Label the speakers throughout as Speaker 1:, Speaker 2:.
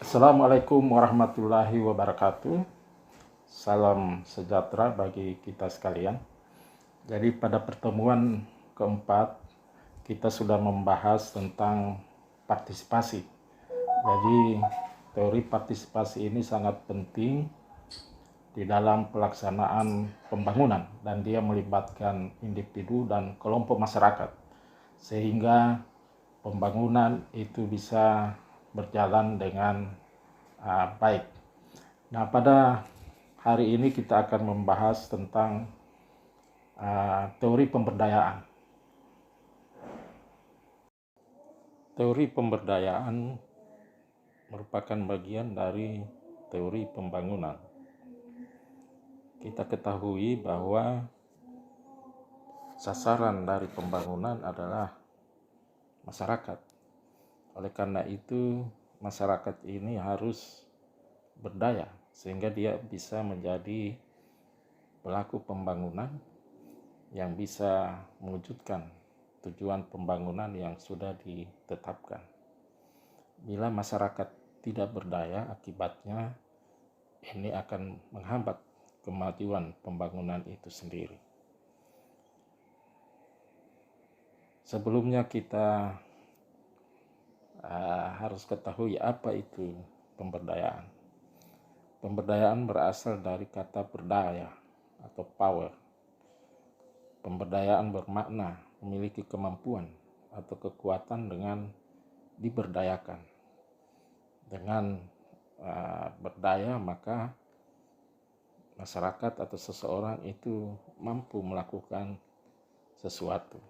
Speaker 1: Assalamualaikum warahmatullahi wabarakatuh. Salam sejahtera bagi kita sekalian. Jadi pada pertemuan keempat kita sudah membahas tentang partisipasi. Jadi teori partisipasi ini sangat penting di dalam pelaksanaan pembangunan dan dia melibatkan individu dan kelompok masyarakat sehingga pembangunan itu bisa berjalan dengan baik. Nah, pada hari ini kita akan membahas tentang teori pemberdayaan. Teori pemberdayaan merupakan bagian dari teori pembangunan. Kita ketahui bahwa sasaran dari pembangunan adalah masyarakat. Oleh karena itu, masyarakat ini harus berdaya sehingga dia bisa menjadi pelaku pembangunan yang bisa mewujudkan tujuan pembangunan yang sudah ditetapkan. Bila masyarakat tidak berdaya, akibatnya ini akan menghambat kemajuan pembangunan itu sendiri. Sebelumnya kita harus ketahui apa itu pemberdayaan. Pemberdayaan berasal dari kata berdaya atau power. Pemberdayaan bermakna memiliki kemampuan atau kekuatan dengan diberdayakan. Dengan berdaya maka masyarakat atau seseorang itu mampu melakukan sesuatu.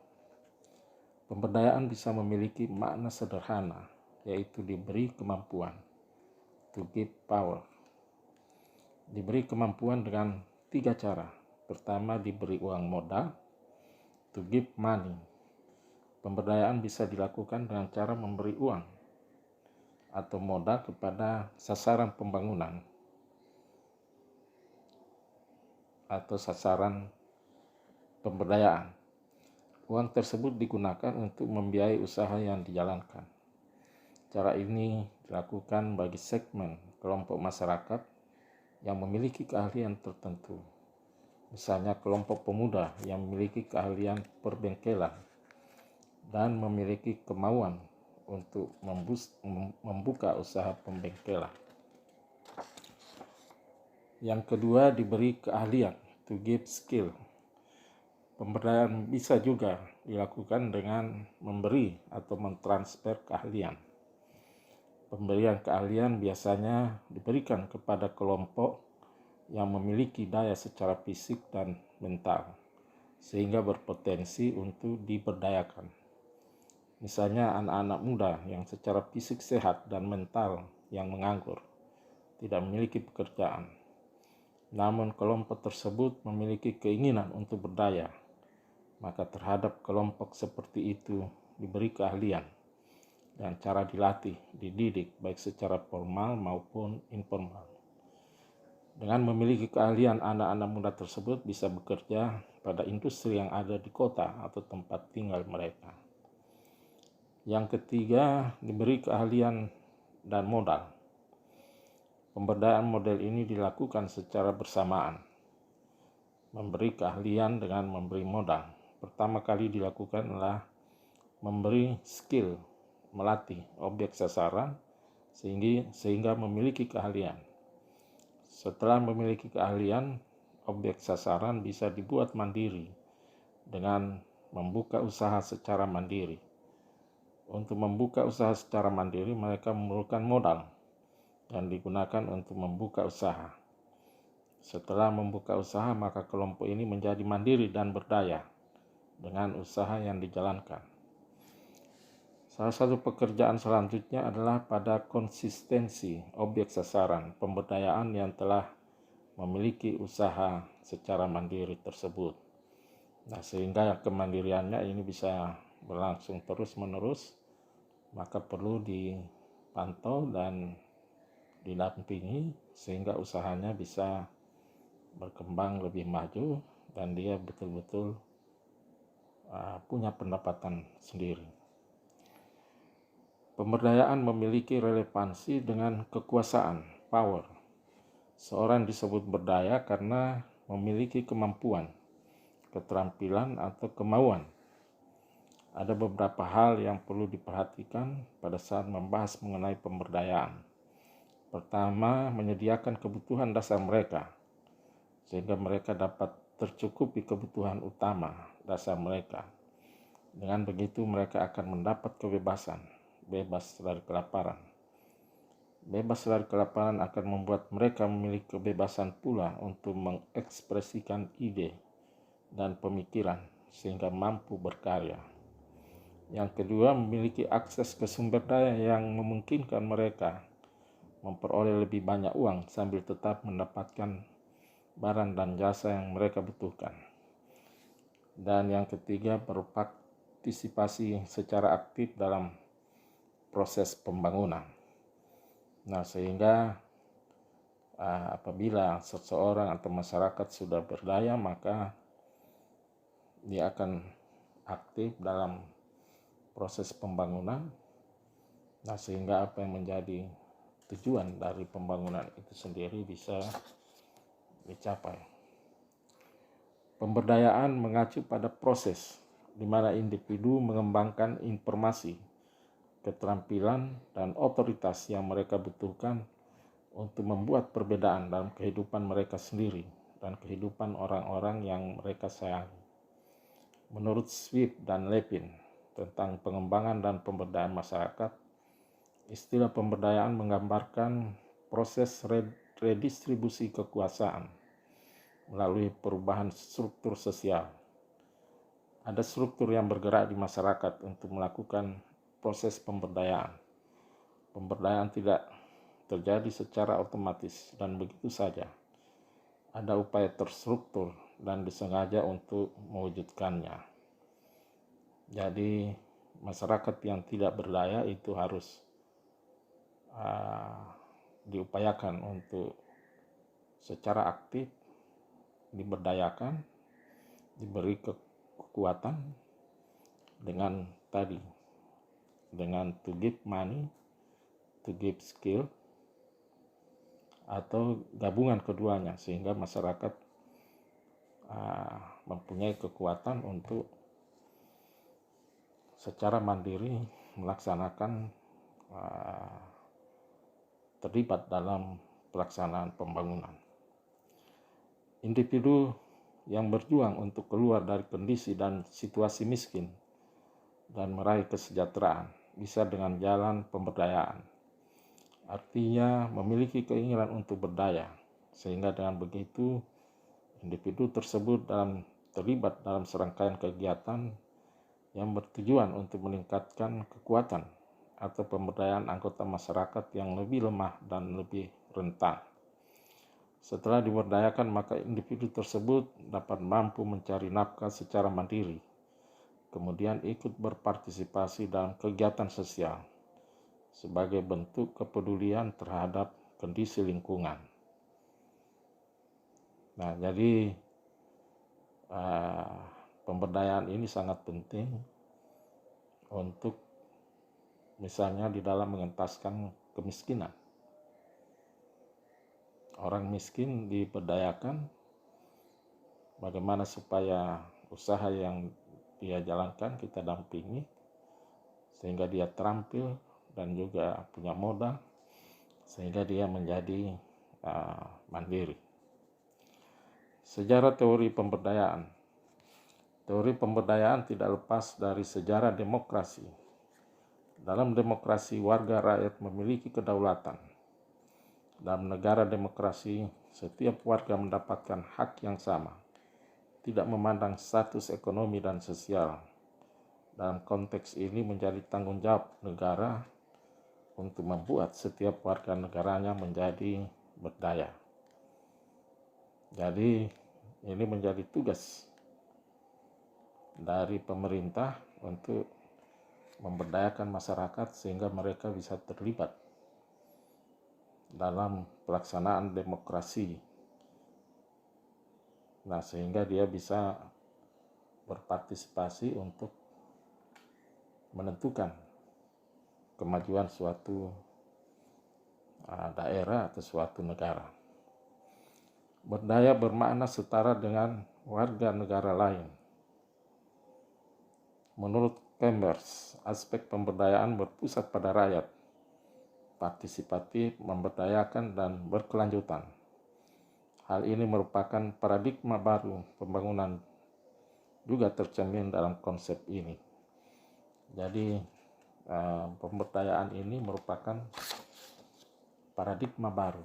Speaker 1: Pemberdayaan bisa memiliki makna sederhana, yaitu diberi kemampuan, to give power. Diberi kemampuan dengan 3 cara. Pertama, diberi uang modal, to give money. Pemberdayaan bisa dilakukan dengan cara memberi uang atau modal kepada sasaran pembangunan atau sasaran pemberdayaan. Uang tersebut digunakan untuk membiayai usaha yang dijalankan. Cara ini dilakukan bagi segmen kelompok masyarakat yang memiliki keahlian tertentu. Misalnya kelompok pemuda yang memiliki keahlian perbengkelan dan memiliki kemauan untuk membuka usaha pembengkelan. Yang kedua, diberi keahlian, to give skill. Pemberdayaan bisa juga dilakukan dengan memberi atau mentransfer keahlian. Pemberian keahlian biasanya diberikan kepada kelompok yang memiliki daya secara fisik dan mental, sehingga berpotensi untuk diberdayakan. Misalnya anak-anak muda yang secara fisik sehat dan mental yang menganggur, tidak memiliki pekerjaan. Namun kelompok tersebut memiliki keinginan untuk berdaya, maka terhadap kelompok seperti itu diberi keahlian dan cara dilatih, dididik baik secara formal maupun informal. Dengan memiliki keahlian, anak-anak muda tersebut bisa bekerja pada industri yang ada di kota atau tempat tinggal mereka. Yang ketiga, diberi keahlian dan modal. Pemberdayaan model ini dilakukan secara bersamaan. Memberi keahlian dengan memberi modal. Pertama kali dilakukan adalah memberi skill, melatih objek sasaran sehingga memiliki keahlian. Setelah memiliki keahlian, objek sasaran bisa dibuat mandiri dengan membuka usaha secara mandiri. Untuk membuka usaha secara mandiri, mereka memerlukan modal yang digunakan untuk membuka usaha. Setelah membuka usaha, maka kelompok ini menjadi mandiri dan berdaya dengan usaha yang dijalankan. Salah satu pekerjaan selanjutnya adalah pada konsistensi objek sasaran pemberdayaan yang telah memiliki usaha secara mandiri tersebut. Nah, sehingga kemandiriannya ini bisa berlangsung terus-menerus, maka perlu dipantau dan didampingi sehingga usahanya bisa berkembang lebih maju dan dia betul-betul punya pendapatan sendiri. Pemberdayaan memiliki relevansi dengan kekuasaan, power. Seorang disebut berdaya karena memiliki kemampuan, keterampilan, atau kemauan. Ada beberapa hal yang perlu diperhatikan pada saat membahas mengenai pemberdayaan. Pertama, menyediakan kebutuhan dasar mereka, sehingga mereka dapat tercukupi kebutuhan utama dasar mereka. Dengan begitu mereka akan mendapat kebebasan, bebas dari kelaparan. Bebas dari kelaparan akan membuat mereka memiliki kebebasan pula untuk mengekspresikan ide dan pemikiran sehingga mampu berkarya. Yang kedua, memiliki akses ke sumber daya yang memungkinkan mereka memperoleh lebih banyak uang sambil tetap mendapatkan barang dan jasa yang mereka butuhkan. Dan yang ketiga, berpartisipasi secara aktif dalam proses pembangunan. Nah, sehingga apabila seseorang atau masyarakat sudah berdaya, maka dia akan aktif dalam proses pembangunan. Nah, sehingga apa yang menjadi tujuan dari pembangunan itu sendiri bisa dicapai. Pemberdayaan mengacu pada proses di mana individu mengembangkan informasi, keterampilan, dan otoritas yang mereka butuhkan untuk membuat perbedaan dalam kehidupan mereka sendiri dan kehidupan orang-orang yang mereka sayangi. Menurut Swift dan Levin tentang pengembangan dan pemberdayaan masyarakat, istilah pemberdayaan menggambarkan proses redistribusi kekuasaan melalui perubahan struktur sosial. Ada struktur yang bergerak di masyarakat untuk melakukan proses pemberdayaan. Pemberdayaan tidak terjadi secara otomatis dan begitu saja. Ada upaya terstruktur dan disengaja untuk mewujudkannya. Jadi masyarakat yang tidak berdaya itu harus diupayakan untuk secara aktif diberdayakan, diberi kekuatan dengan to give money, to give skill, atau gabungan keduanya sehingga masyarakat mempunyai kekuatan untuk secara mandiri melaksanakan terlibat dalam pelaksanaan pembangunan. Individu yang berjuang untuk keluar dari kondisi dan situasi miskin dan meraih kesejahteraan bisa dengan jalan pemberdayaan. Artinya memiliki keinginan untuk berdaya, sehingga dengan begitu individu tersebut terlibat dalam serangkaian kegiatan yang bertujuan untuk meningkatkan kekuatan atau pemberdayaan anggota masyarakat yang lebih lemah dan lebih rentan. Setelah diberdayakan, maka individu tersebut dapat mampu mencari nafkah secara mandiri, kemudian ikut berpartisipasi dalam kegiatan sosial sebagai bentuk kepedulian terhadap kondisi lingkungan. Nah, jadi pemberdayaan ini sangat penting untuk misalnya di dalam mengentaskan kemiskinan. Orang miskin diberdayakan bagaimana supaya usaha yang dia jalankan kita dampingi sehingga dia terampil dan juga punya modal sehingga dia menjadi mandiri. Sejarah teori pemberdayaan. Teori pemberdayaan tidak lepas dari sejarah demokrasi. Dalam demokrasi, warga rakyat memiliki kedaulatan. Dalam negara demokrasi, setiap warga mendapatkan hak yang sama, tidak memandang status ekonomi dan sosial. Dalam konteks ini menjadi tanggung jawab negara untuk membuat setiap warga negaranya menjadi berdaya. Jadi ini menjadi tugas dari pemerintah untuk memberdayakan masyarakat sehingga mereka bisa terlibat dalam pelaksanaan demokrasi. Nah, sehingga dia bisa berpartisipasi untuk menentukan kemajuan suatu daerah atau suatu negara. Berdaya bermakna setara dengan warga negara lain. Menurut Chambers, aspek pemberdayaan berpusat pada rakyat, partisipatif, memberdayakan, dan berkelanjutan. Hal ini merupakan paradigma baru pembangunan, juga tercermin dalam konsep ini. Jadi pemberdayaan ini merupakan paradigma baru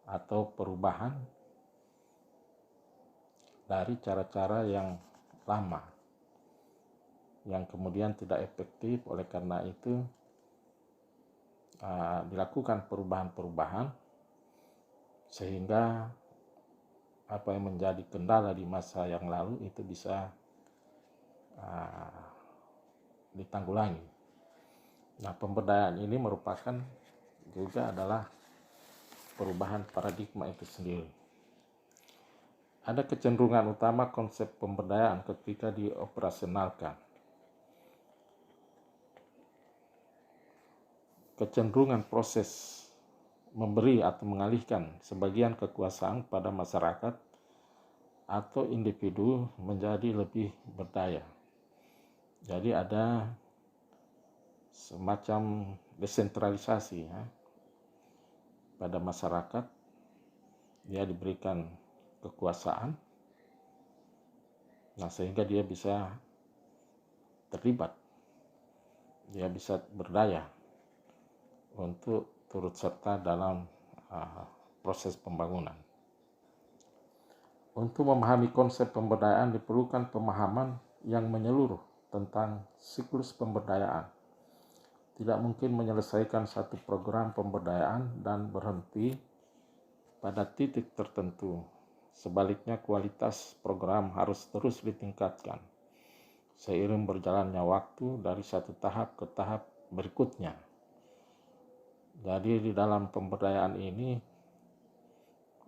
Speaker 1: atau perubahan dari cara-cara yang lama yang kemudian tidak efektif. Oleh karena itu dilakukan perubahan-perubahan sehingga apa yang menjadi kendala di masa yang lalu itu bisa ditanggulangi. Nah, pemberdayaan ini merupakan juga adalah perubahan paradigma itu sendiri. Ada kecenderungan utama konsep pemberdayaan ketika dioperasionalkan. Kecenderungan proses memberi atau mengalihkan sebagian kekuasaan pada masyarakat atau individu menjadi lebih berdaya. Jadi ada semacam desentralisasi ya. Pada masyarakat dia diberikan kekuasaan, nah sehingga dia bisa terlibat, dia bisa berdaya untuk turut serta dalam proses pembangunan. Untuk memahami konsep pemberdayaan diperlukan pemahaman yang menyeluruh tentang siklus pemberdayaan. Tidak mungkin menyelesaikan satu program pemberdayaan dan berhenti pada titik tertentu. Sebaliknya, kualitas program harus terus ditingkatkan seiring berjalannya waktu dari satu tahap ke tahap berikutnya. Jadi di dalam pemberdayaan ini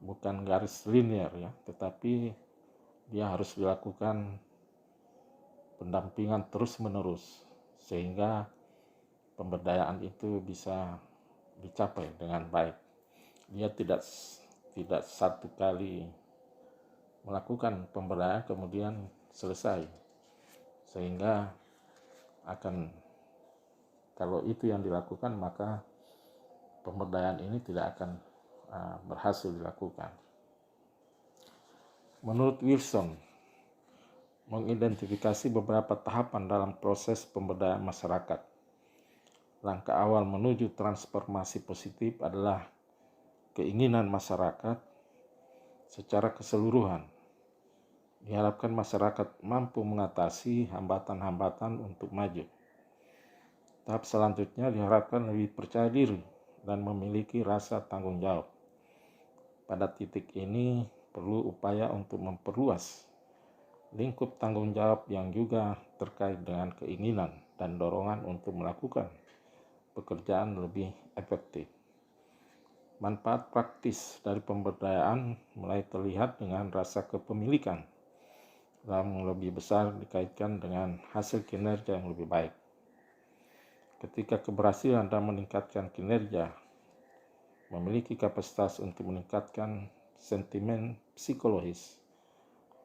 Speaker 1: bukan garis linear ya, tetapi dia harus dilakukan pendampingan terus-menerus sehingga pemberdayaan itu bisa dicapai dengan baik. Dia tidak satu kali melakukan pemberdayaan kemudian selesai, sehingga kalau itu yang dilakukan maka pemberdayaan ini tidak akan berhasil dilakukan. Menurut Wilson, mengidentifikasi beberapa tahapan dalam proses pemberdayaan masyarakat. Langkah awal menuju transformasi positif adalah keinginan masyarakat secara keseluruhan. Diharapkan masyarakat mampu mengatasi hambatan-hambatan untuk maju. Tahap selanjutnya diharapkan lebih percaya diri dan memiliki rasa tanggung jawab. Pada titik ini perlu upaya untuk memperluas lingkup tanggung jawab yang juga terkait dengan keinginan dan dorongan untuk melakukan pekerjaan lebih efektif. Manfaat praktis dari pemberdayaan mulai terlihat dengan rasa kepemilikan yang lebih besar dikaitkan dengan hasil kinerja yang lebih baik. Ketika keberhasilan dalam meningkatkan kinerja memiliki kapasitas untuk meningkatkan sentimen psikologis,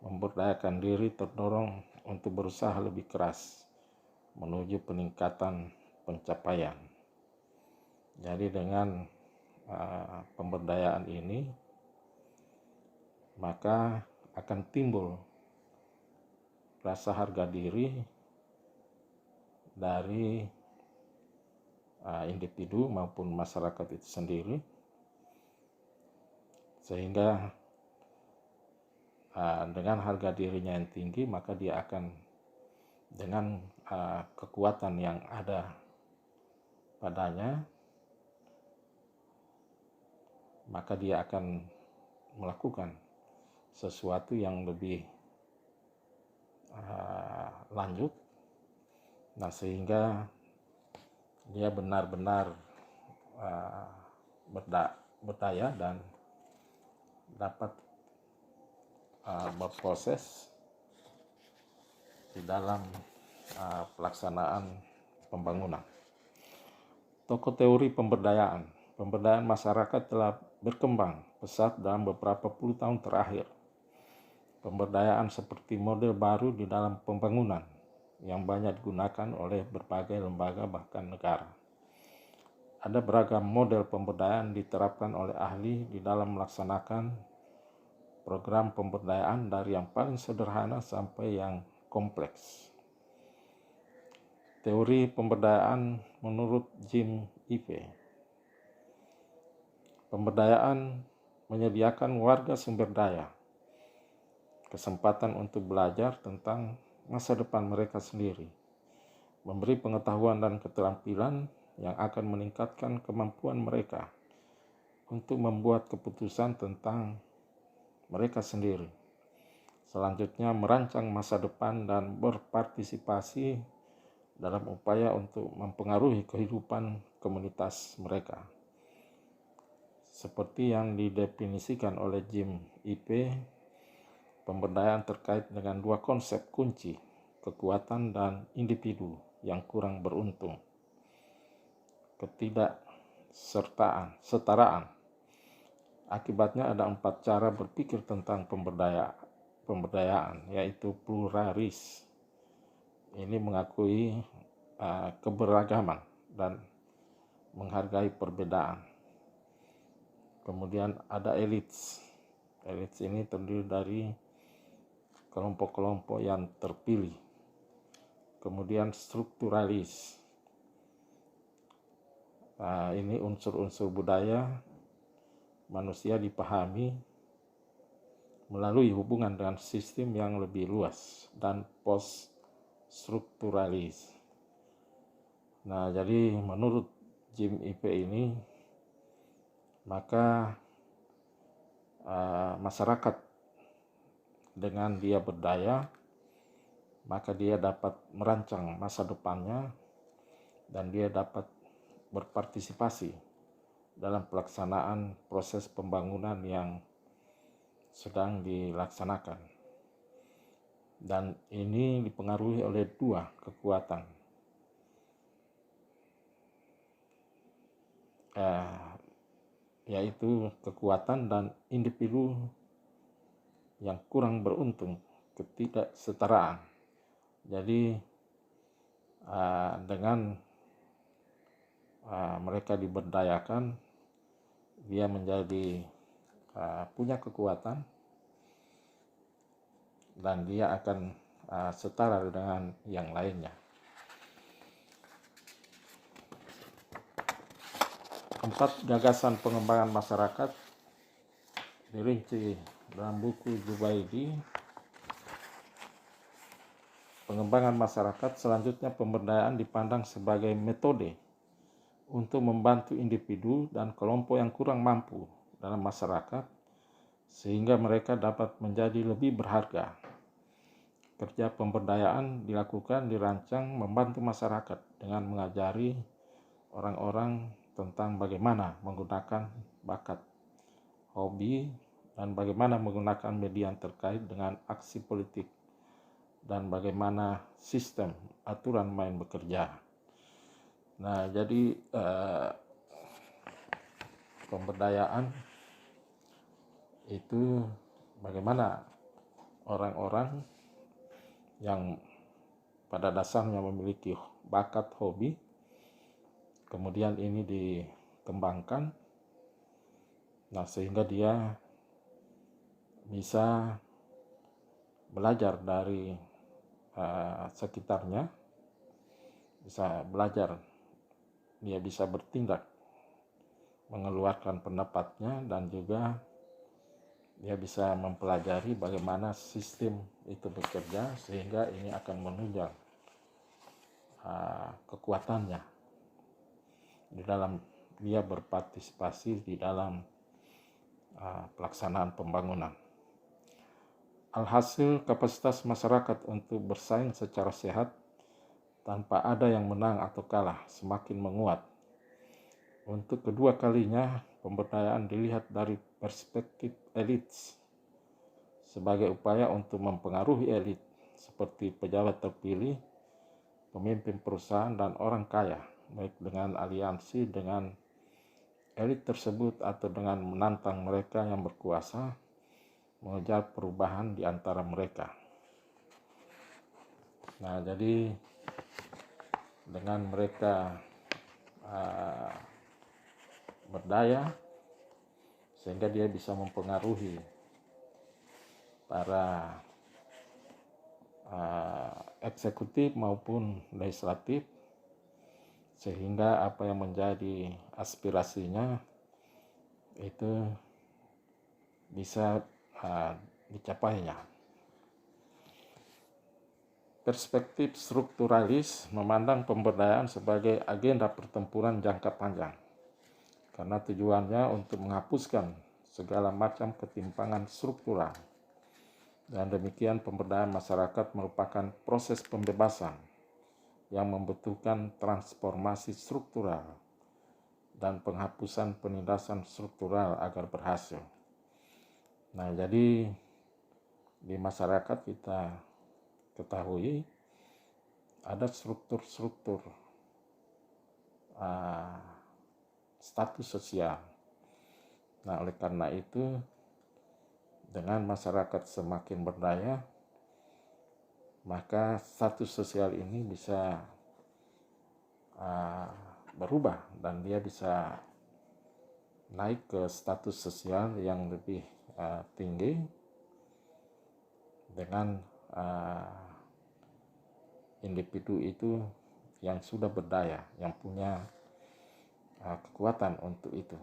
Speaker 1: memberdayakan diri terdorong untuk berusaha lebih keras menuju peningkatan pencapaian. Jadi dengan pemberdayaan ini maka akan timbul rasa harga diri dari individu maupun masyarakat itu sendiri, sehingga dengan harga dirinya yang tinggi maka dia akan dengan kekuatan yang ada padanya maka dia akan melakukan sesuatu yang lebih lanjut. Nah, sehingga dia benar-benar berdaya dan dapat berproses di dalam pelaksanaan pembangunan. Tokoh teori pemberdayaan. Pemberdayaan masyarakat telah berkembang pesat dalam beberapa puluh tahun terakhir. Pemberdayaan seperti model baru di dalam pembangunan yang banyak digunakan oleh berbagai lembaga bahkan negara. Ada beragam model pemberdayaan diterapkan oleh ahli di dalam melaksanakan program pemberdayaan dari yang paling sederhana sampai yang kompleks. Teori pemberdayaan menurut Jim Ivey. Pemberdayaan menyediakan warga sumber daya, kesempatan untuk belajar tentang masa depan mereka sendiri, memberi pengetahuan dan keterampilan yang akan meningkatkan kemampuan mereka untuk membuat keputusan tentang mereka sendiri. Selanjutnya, merancang masa depan dan berpartisipasi dalam upaya untuk mempengaruhi kehidupan komunitas mereka. Seperti yang didefinisikan oleh Jim Ivey, pemberdayaan terkait dengan dua konsep kunci, kekuatan dan individu yang kurang beruntung. Setara. Akibatnya ada 4 cara berpikir tentang pemberdayaan, yaitu pluralis. Ini mengakui keberagaman dan menghargai perbedaan. Kemudian ada elites. Elites ini terdiri dari kelompok-kelompok yang terpilih. Kemudian strukturalis. Ini unsur-unsur budaya manusia dipahami melalui hubungan dengan sistem yang lebih luas, dan post-strukturalis. Nah, jadi menurut Jim Ivey ini, maka masyarakat dengan dia berdaya, maka dia dapat merancang masa depannya dan dia dapat berpartisipasi dalam pelaksanaan proses pembangunan yang sedang dilaksanakan. Dan ini dipengaruhi oleh 2 kekuatan, yaitu kekuatan dan individu yang kurang beruntung, ketidaksetaraan. Jadi dengan mereka diberdayakan, dia menjadi punya kekuatan dan dia akan setara dengan yang lainnya. 4 gagasan pengembangan masyarakat dirinci dalam buku Zubaidi. Pengembangan masyarakat selanjutnya, pemberdayaan dipandang sebagai metode untuk membantu individu dan kelompok yang kurang mampu dalam masyarakat sehingga mereka dapat menjadi lebih berharga. Kerja pemberdayaan dilakukan, dirancang, membantu masyarakat dengan mengajari orang-orang tentang bagaimana menggunakan bakat, hobi, dan bagaimana menggunakan media terkait dengan aksi politik, dan bagaimana sistem aturan main bekerja. Nah, jadi pemberdayaan itu bagaimana orang-orang yang pada dasarnya memiliki bakat, hobi, kemudian ini dikembangkan, nah sehingga dia bisa belajar dari sekitarnya, bisa belajar, dia bisa bertindak, mengeluarkan pendapatnya, dan juga dia bisa mempelajari bagaimana sistem itu bekerja sehingga ini akan menunjang kekuatannya di dalam dia berpartisipasi di dalam pelaksanaan pembangunan. Alhasil, kapasitas masyarakat untuk bersaing secara sehat tanpa ada yang menang atau kalah semakin menguat. Untuk kedua kalinya, pemberdayaan dilihat dari perspektif elit sebagai upaya untuk mempengaruhi elit seperti pejabat terpilih pemimpin perusahaan dan orang kaya, baik dengan aliansi dengan elit tersebut atau dengan menantang mereka yang berkuasa mengejar perubahan di antara mereka. Nah, jadi dengan mereka berdaya, sehingga dia bisa mempengaruhi para eksekutif maupun legislatif, sehingga apa yang menjadi aspirasinya itu bisa dicapainya. Perspektif strukturalis memandang pemberdayaan sebagai agenda pertempuran jangka panjang, karena tujuannya untuk menghapuskan segala macam ketimpangan struktural. Dan demikian pemberdayaan masyarakat merupakan proses pembebasan yang membutuhkan transformasi struktural dan penghapusan penindasan struktural agar berhasil. Nah, jadi di masyarakat kita ketahui ada struktur-struktur status sosial. Nah, oleh karena itu dengan masyarakat semakin berdaya, maka status sosial ini bisa berubah dan dia bisa naik ke status sosial yang lebih tinggi dengan individu itu yang sudah berdaya, yang punya kekuatan untuk itu.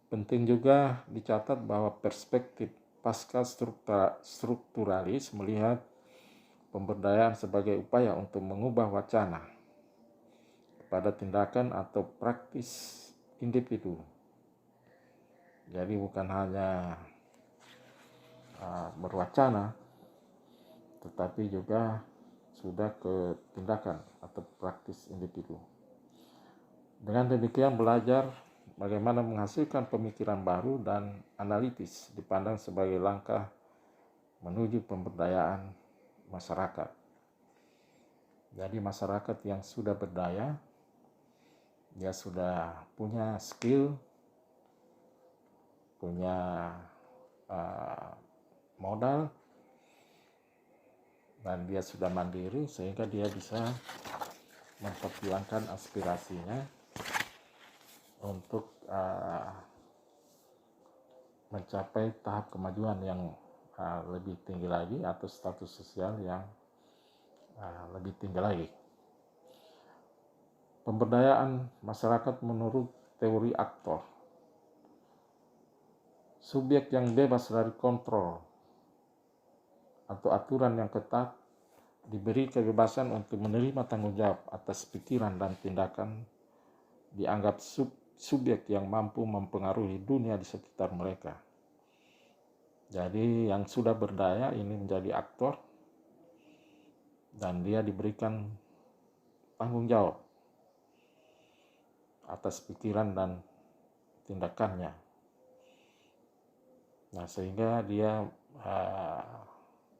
Speaker 1: Penting juga dicatat bahwa perspektif pasca strukturalis melihat pemberdayaan sebagai upaya untuk mengubah wacana kepada tindakan atau praktis individu. Jadi bukan hanya berwacana, tetapi juga sudah ke tindakan atau praktis individu. Dengan demikian belajar bagaimana menghasilkan pemikiran baru dan analitis dipandang sebagai langkah menuju pemberdayaan masyarakat. Jadi masyarakat yang sudah berdaya, dia sudah punya skill, punya modal, dan dia sudah mandiri sehingga dia bisa memperjuangkan aspirasinya untuk mencapai tahap kemajuan yang lebih tinggi lagi atau status sosial yang lebih tinggi lagi. Pemberdayaan masyarakat menurut teori aktor. Subjek yang bebas dari kontrol atau aturan yang ketat diberi kebebasan untuk menerima tanggung jawab atas pikiran dan tindakan, dianggap subjek yang mampu mempengaruhi dunia di sekitar mereka. Jadi yang sudah berdaya ini menjadi aktor dan dia diberikan tanggung jawab atas pikiran dan tindakannya. Nah, sehingga dia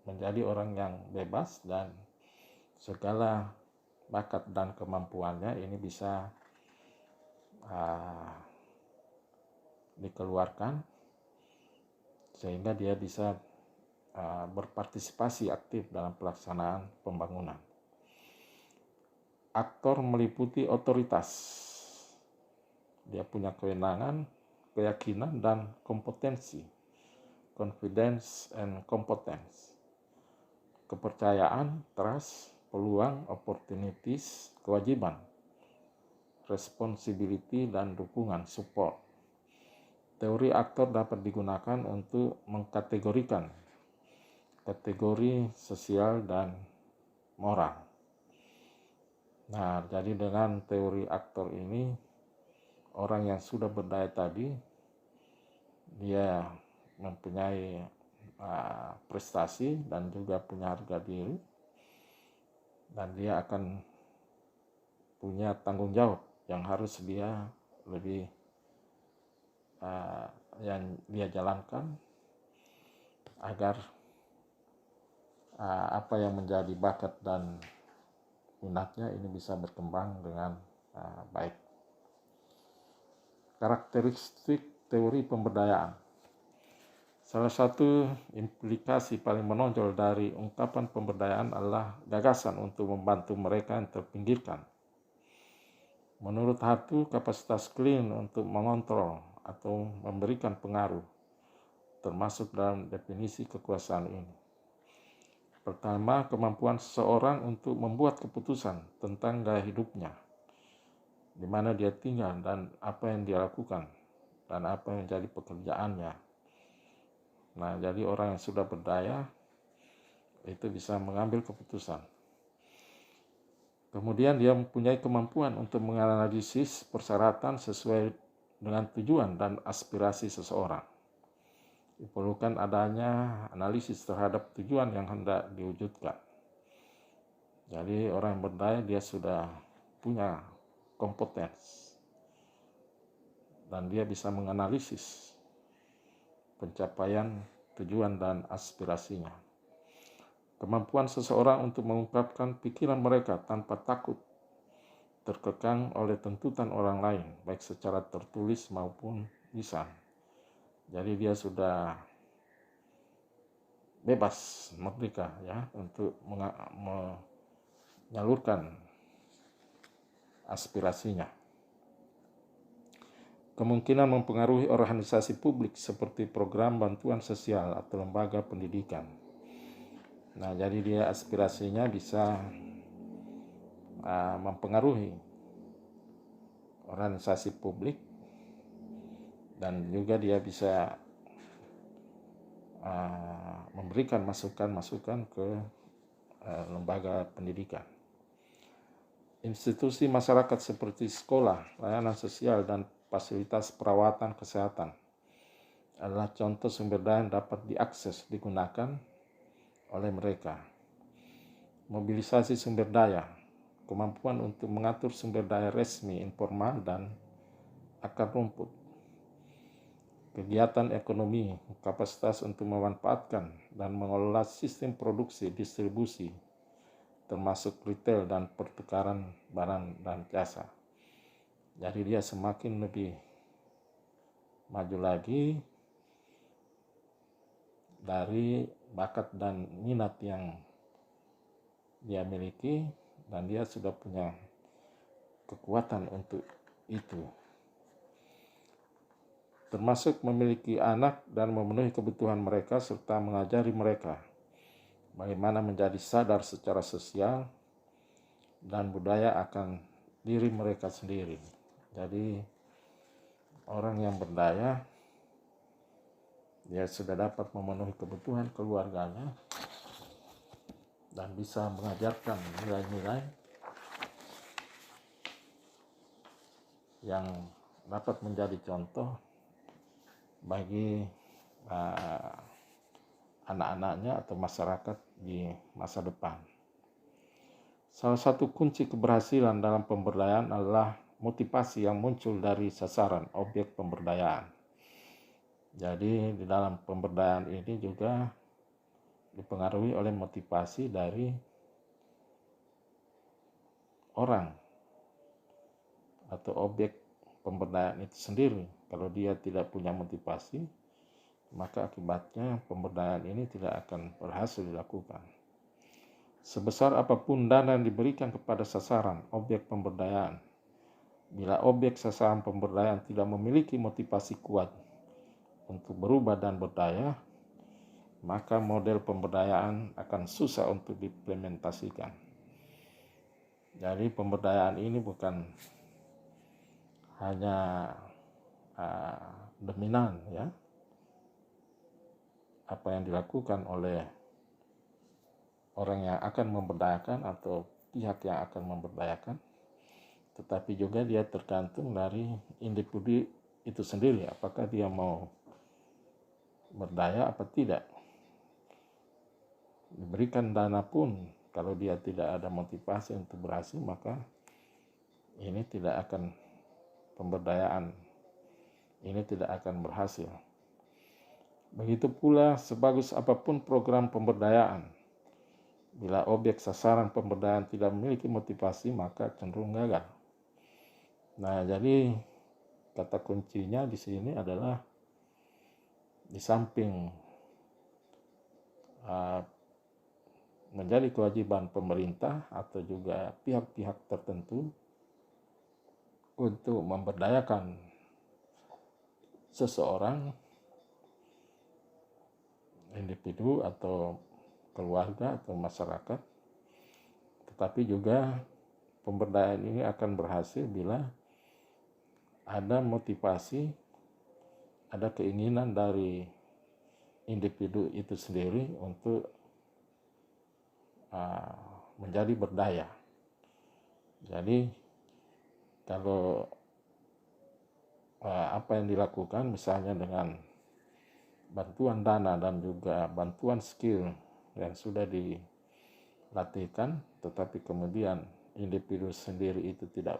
Speaker 1: menjadi orang yang bebas dan segala bakat dan kemampuannya ini bisa dikeluarkan sehingga dia bisa berpartisipasi aktif dalam pelaksanaan pembangunan. Aktor meliputi otoritas. Dia punya kewenangan, keyakinan, dan kompetensi. Confidence and competence. Kepercayaan, trust, peluang, opportunities, kewajiban, responsibility, dan dukungan, support. Teori aktor dapat digunakan untuk mengkategorikan kategori sosial dan moral. Nah, jadi dengan teori aktor ini, orang yang sudah berdaya tadi, dia mempunyai prestasi dan juga punya harga diri, dan dia akan punya tanggung jawab yang harus dia lebih yang dia jalankan agar apa yang menjadi bakat dan minatnya ini bisa berkembang dengan baik. Karakteristik teori pemberdayaan. Salah satu implikasi paling menonjol dari ungkapan pemberdayaan adalah gagasan untuk membantu mereka yang terpinggirkan. Menurut Hatu, kapasitas klien untuk mengontrol atau memberikan pengaruh termasuk dalam definisi kekuasaan ini. Pertama, kemampuan seseorang untuk membuat keputusan tentang gaya hidupnya, di mana dia tinggal dan apa yang dia lakukan, dan apa yang menjadi pekerjaannya. Nah, jadi orang yang sudah berdaya itu bisa mengambil keputusan. Kemudian dia mempunyai kemampuan untuk menganalisis persyaratan sesuai dengan tujuan dan aspirasi seseorang. Diperlukan adanya analisis terhadap tujuan yang hendak diwujudkan. Jadi orang yang berdaya dia sudah punya kompetens dan dia bisa menganalisis pencapaian tujuan dan aspirasinya. Kemampuan seseorang untuk mengungkapkan pikiran mereka tanpa takut terkekang oleh tuntutan orang lain, baik secara tertulis maupun lisan. Jadi dia sudah bebas, merdeka ya untuk menyalurkan aspirasinya. Kemungkinan mempengaruhi organisasi publik seperti program bantuan sosial atau lembaga pendidikan. Nah, jadi dia aspirasinya bisa mempengaruhi organisasi publik dan juga dia bisa memberikan masukan-masukan ke lembaga pendidikan. Institusi masyarakat seperti sekolah, layanan sosial, dan fasilitas perawatan kesehatan adalah contoh sumber daya yang dapat diakses, digunakan oleh mereka. Mobilisasi sumber daya, kemampuan untuk mengatur sumber daya resmi, informal, dan akar rumput. Kegiatan ekonomi, kapasitas untuk memanfaatkan dan mengelola sistem produksi, distribusi, termasuk retail dan pertukaran barang dan jasa. Jadi dia semakin lebih maju lagi dari bakat dan minat yang dia miliki dan dia sudah punya kekuatan untuk itu. Termasuk memiliki anak dan memenuhi kebutuhan mereka serta mengajari mereka bagaimana menjadi sadar secara sosial dan budaya akan diri mereka sendiri. Jadi orang yang berdaya dia sudah dapat memenuhi kebutuhan keluarganya dan bisa mengajarkan nilai-nilai yang dapat menjadi contoh bagi anak-anaknya atau masyarakat di masa depan. Salah satu kunci keberhasilan dalam pemberdayaan adalah motivasi yang muncul dari sasaran objek pemberdayaan. Jadi di dalam pemberdayaan ini juga dipengaruhi oleh motivasi dari orang atau objek pemberdayaan itu sendiri. Kalau dia tidak punya motivasi, maka akibatnya pemberdayaan ini tidak akan berhasil dilakukan. Sebesar apapun dana yang diberikan kepada sasaran objek pemberdayaan, bila objek sasaran pemberdayaan tidak memiliki motivasi kuat untuk berubah dan berdaya, maka model pemberdayaan akan susah untuk diimplementasikan. Jadi pemberdayaan ini bukan hanya dominan ya, apa yang dilakukan oleh orang yang akan memberdayakan atau pihak yang akan memberdayakan, tetapi juga dia tergantung dari individu itu sendiri, apakah dia mau berdaya apa tidak. Diberikan dana pun kalau dia tidak ada motivasi untuk berhasil, maka ini tidak akan pemberdayaan ini tidak akan berhasil. Begitu pula sebagus apapun program pemberdayaan, Bila objek sasaran pemberdayaan tidak memiliki motivasi, maka cenderung gagal. Nah, jadi kata kuncinya di sini adalah di samping menjadi kewajiban pemerintah atau juga pihak-pihak tertentu untuk memberdayakan seseorang, individu atau keluarga atau masyarakat, tetapi juga pemberdayaan ini akan berhasil bila ada motivasi, ada keinginan dari individu itu sendiri untuk menjadi berdaya. Jadi kalau apa yang dilakukan misalnya dengan bantuan dana dan juga bantuan skill yang sudah dilatihkan, tetapi kemudian individu sendiri itu tidak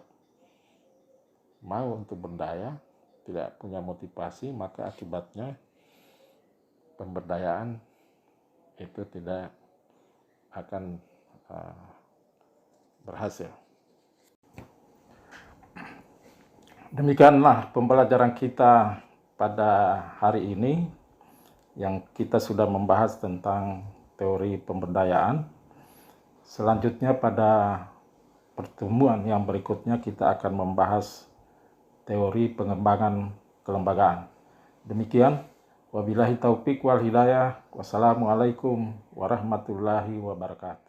Speaker 1: mau untuk berdaya, tidak punya motivasi, maka akibatnya pemberdayaan itu tidak akan berhasil. Demikianlah pembelajaran kita pada hari ini, yang kita sudah membahas tentang teori pemberdayaan. Selanjutnya pada pertemuan yang berikutnya kita akan membahas teori pengembangan kelembagaan. Demikian, wabillahi taufik wal hidayah. Wassalamualaikum warahmatullahi wabarakatuh.